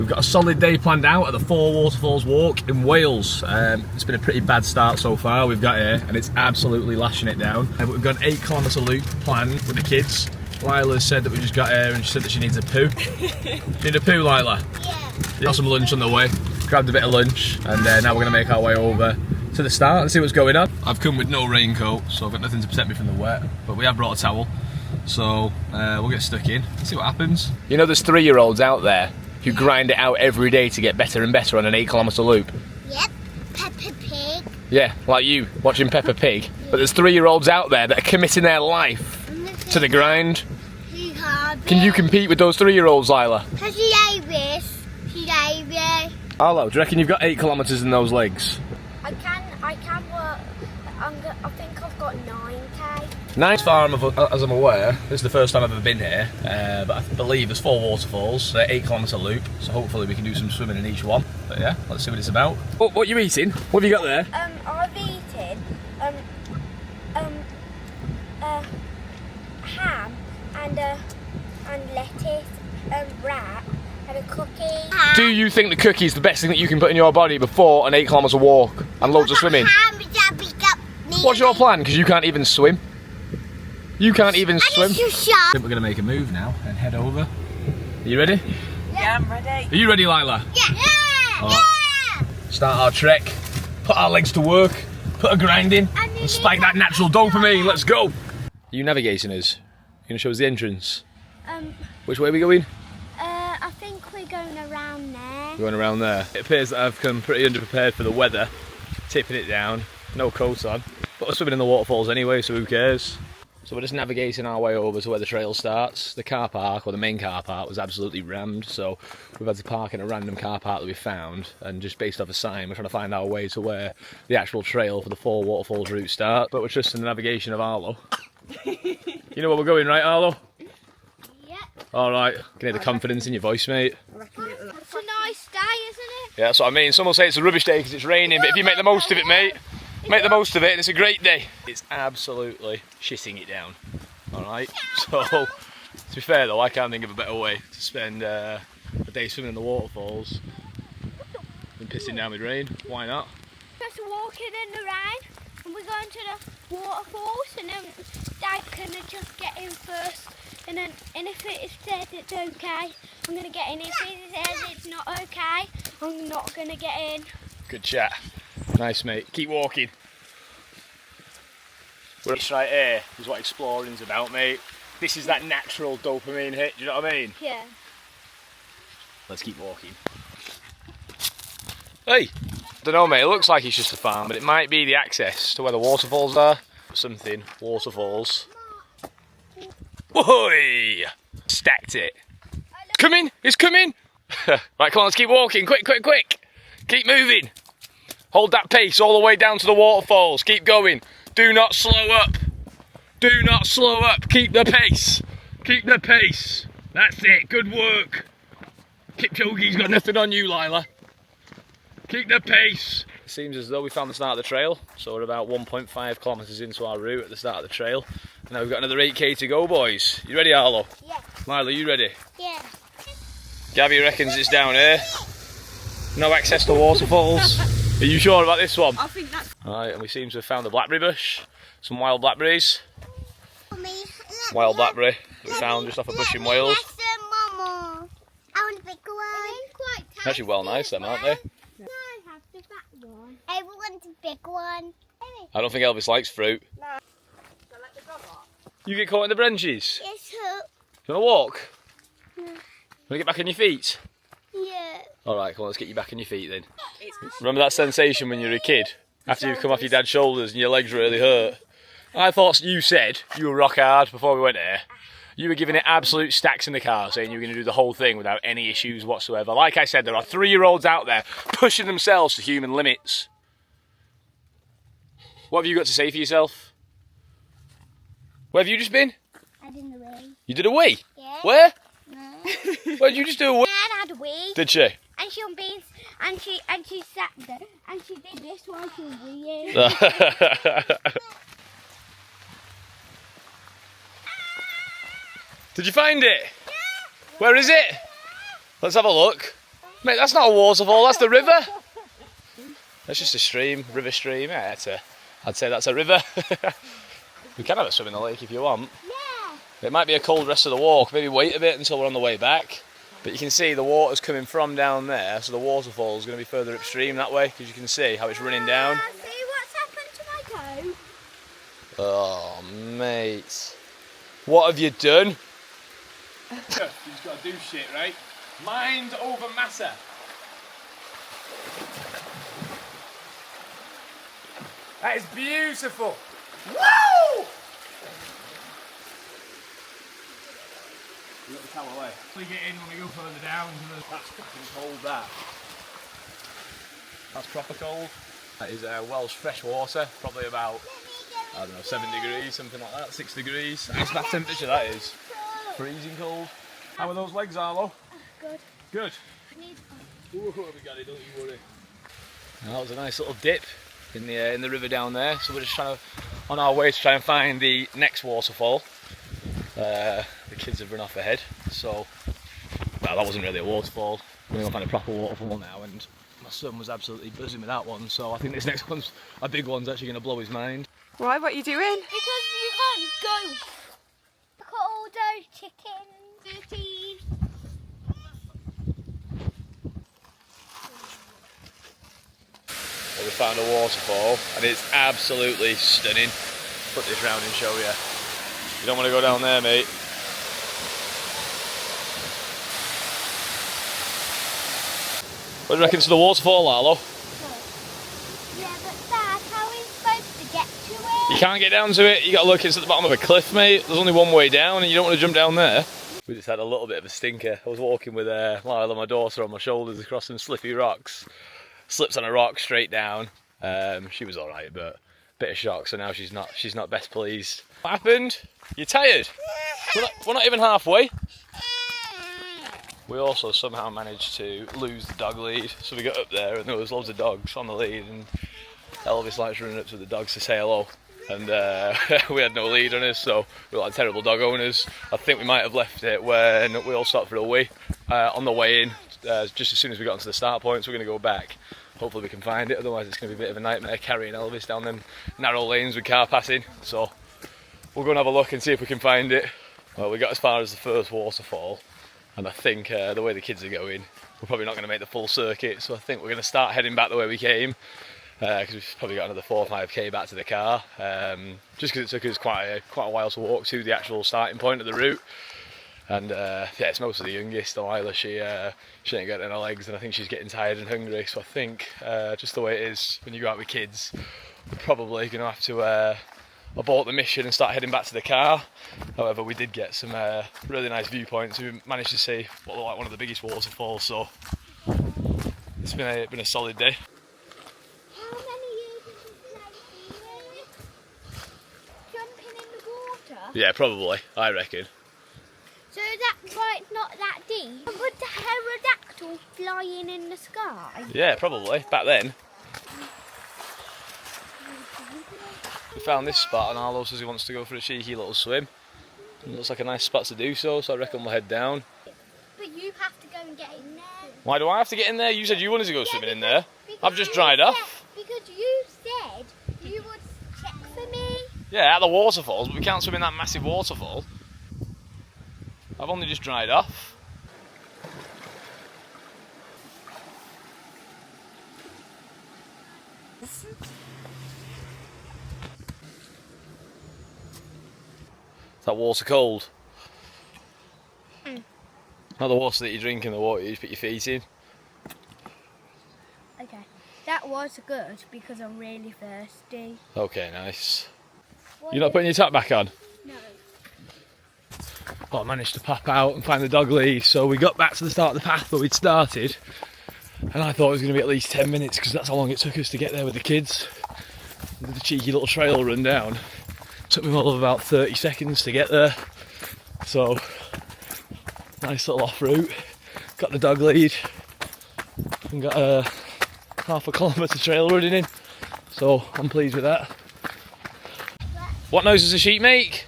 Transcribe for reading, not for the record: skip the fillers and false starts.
We've got a solid day planned out at the Four Waterfalls Walk in Wales. It's been a pretty bad start so far. We've got here and it's absolutely lashing it down. But we've got an 8-kilometre loop planned with the kids. Lila said that we just got here and she said that she needs a poo. You need a poo, Lila? Yeah. Got some lunch on the way. Grabbed a bit of lunch and now we're going to make our way over to the start and see what's going on. I've come with no raincoat, so I've got nothing to protect me from the wet, but we have brought a towel. So we'll get stuck in and see what happens. You know there's 3-year-olds out there who grind it out every day to get better and better on an 8-kilometre loop. Yep, Peppa Pig. Yeah, like you, watching Peppa Pig. But there's 3-year-olds out there that are committing their life to the grind. Can you compete with those 3-year-olds, Lila? Arlo, do you reckon you've got 8 kilometres in those legs? I can work. I think I've got 9k. As far as I'm aware, this is the first time I've ever been here, but I believe there's 4 waterfalls, 8-kilometre loop, so hopefully we can do some swimming in each one. But yeah, let's see what it's about. What are you eating? What have you got there? I've eaten ham and lettuce, wrap and a cookie. Do you think the cookie's the best thing that you can put in your body before an 8-kilometre walk and loads of swimming? What's your plan? Because you can't even swim. You can't even swim. I think we're going to make a move now and head over. Are you ready? Yeah, I'm ready. Are you ready, Lila? Yeah. Right. Start our trek, put our legs to work, put a grind in, and spike that natural dopamine. Let's go. Are you navigating us? You're going to show us the entrance? Which way are we going? I think we're going around there. Going around there. It appears that I've come pretty underprepared for the weather. Tipping it down, no coat on. But we're swimming in the waterfalls anyway, so who cares? So we're just navigating our way over to where the trail starts. The car park, or the main car park, was absolutely rammed, so we've had to park in a random car park that we found, and just based off a sign, we're trying to find our way to where the actual trail for the Four Waterfalls route starts. But we're trusting the navigation of Arlo. You know where we're going, right, Arlo? Yep. Alright, can hear the confidence in your voice, mate. It's a nice day, isn't it? Yeah, that's what I mean. Some will say it's a rubbish day because it's raining, but if you make the most of it, mate, make the most of it and it's a great day. It's absolutely shitting it down. Alright, so to be fair though, I can't think of a better way to spend a day swimming in the waterfalls than pissing down with rain. Why not? Just walking in the rain and we're going to the waterfalls and then Dad can just get in first and if it says it's okay, I'm going to get in. If it says it's not okay, I'm not going to get in. Good chat. Nice, mate. Keep walking. This right here is what exploring's about, mate. This is that natural dopamine hit, do you know what I mean? Yeah. Let's keep walking. Hey! I don't know, mate, it looks like it's just a farm, but it might be the access to where the waterfalls are. Something, waterfalls. Whoa! Stacked it. Coming! It's coming! Right, come on, let's keep walking. Quick, quick, quick! Keep moving. Hold that pace all the way down to the waterfalls. Keep going. Do not slow up. Do not slow up. Keep the pace. Keep the pace. That's it. Good work. Kipchoge's got nothing on you, Lila. Keep the pace. It seems as though we found the start of the trail. So we're about 1.5 kilometres into our route at the start of the trail. And now we've got another 8k to go, boys. You ready, Arlo? Yeah. Lila, you ready? Yeah. Gabby reckons it's down here. No access to waterfalls. Are you sure about this one? I think that's... Alright, and we seem to have found a blackberry bush. Some wild blackberries. Wild blackberry that we found just off a bush in Wales. I want a big one. Actually well nice them, aren't they? No, I have the fat one. I want a big one. I don't think Elvis likes fruit. No. So let the dog off. You get caught in the branches? Yes, You want to walk? No. Want to get back on your feet? Yeah. Alright, come on, let's get you back on your feet then. Remember that sensation when you were a kid? After you've come off your dad's shoulders and your legs really hurt? I thought you said you were rock hard before we went there. You were giving it absolute stacks in the car, saying you were going to do the whole thing without any issues whatsoever. Like I said, there are 3-year-olds out there pushing themselves to human limits. What have you got to say for yourself? Where have you just been? I did a wee. You did a wee? Yeah. Where? No. Where did you just do a wee? Dad had a wee. Did she? And she beans and she sat there and she did this while she was weeing. Did you find it? Yeah. Where is it? Let's have a look. Mate, that's not a waterfall, that's the river. That's just a stream, river stream. Yeah, I'd say that's a river. We can have a swim in the lake if you want. Yeah. It might be a cold rest of the walk, maybe wait a bit until we're on the way back. But you can see the water's coming from down there, so the waterfall is going to be further upstream that way, because you can see how it's running down. See what's happened to my toe? Oh, mate. What have you done? You just got to do shit, right? Mind over matter. That is beautiful. Woo! You got the towel away. We get in when we go further down. That's fucking cold, that. That's proper cold. That is Welsh fresh water, probably about, I don't know, 7 degrees, something like that, 6 degrees. That's that temperature, that is. Freezing cold. How are those legs, Arlo? Good. Good. I need Ooh, we got it, don't you worry. That was a nice little dip in the river down there. So we're just on our way to try and find the next waterfall. The kids have run off ahead, so well, that wasn't really a waterfall. We're going to find a proper waterfall now, and my son was absolutely buzzing with that one. So I think this next one's a big one's actually going to blow his mind. Why? What are you doing? because you can't go. Look at all those chickens. 13. Well, we found a waterfall, and it's absolutely stunning. Put this round and show you. You don't want to go down there, mate. What do you reckon to the waterfall, Arlo? Yeah, but Dad, how are we supposed to get to it? You can't get down to it. You got to look. It's at the bottom of a cliff, mate. There's only one way down, and you don't want to jump down there. We just had a little bit of a stinker. I was walking with Lila, my daughter, on my shoulders across some slippy rocks. Slips on a rock straight down. She was all right, but a bit of shock. So now she's not best pleased. What happened? You're tired? We're not even halfway. We also somehow managed to lose the dog lead. So we got up there and there was loads of dogs on the lead, and Elvis likes running up to the dogs to say hello. And we had no lead on us, so we were like terrible dog owners. I think we might have left it when we all stopped for a wee on the way in. Just as soon as we got into the start point, so we're going to go back. Hopefully we can find it, otherwise it's going to be a bit of a nightmare carrying Elvis down them narrow lanes with car passing. So we'll go and have a look and see if we can find it. Well, we got as far as the first waterfall, and I think the way the kids are going, we're probably not going to make the full circuit, so I think we're going to start heading back the way we came, because we've probably got another 4 or 5k back to the car, just because it took us quite a while to walk to the actual starting point of the route. And yeah, it's mostly the youngest, Delilah. She ain't getting her legs, and I think she's getting tired and hungry. So I think just the way it is when you go out with kids, we're probably going to have to abort the mission and start heading back to the car. However, we did get some really nice viewpoints. We managed to see what looked like one of the biggest waterfalls. So it's been a solid day. How many years have you played jumping in the water? Yeah, probably. I reckon. So that's why it's not that deep. And with the pterodactyl flying in the sky. Yeah, probably. Back then. We found this spot, and Arlo says he wants to go for a cheeky little swim. It looks like a nice spot to do so I reckon we'll head down. But you have to go and get in there. Why do I have to get in there? You said you wanted to go swimming in there. Because I've just you dried said- off. Because you said you would check for me. Yeah, at the waterfalls, but we can't swim in that massive waterfall. I've only just dried off. Is that water cold? Not the water that you drink in the water you put your feet in. Okay, that was good because I'm really thirsty. Okay, nice. You're not putting your top back on? No. Well, I managed to pop out and find the dog lead, so we got back to the start of the path where we'd started, and I thought it was going to be at least 10 minutes because that's how long it took us to get there with the kids. We did the cheeky little trail run down. Took me all of about 30 seconds to get there, so nice little off route. Got the dog lead and got a half a kilometre trail running in, so I'm pleased with that. What noise does a sheep make?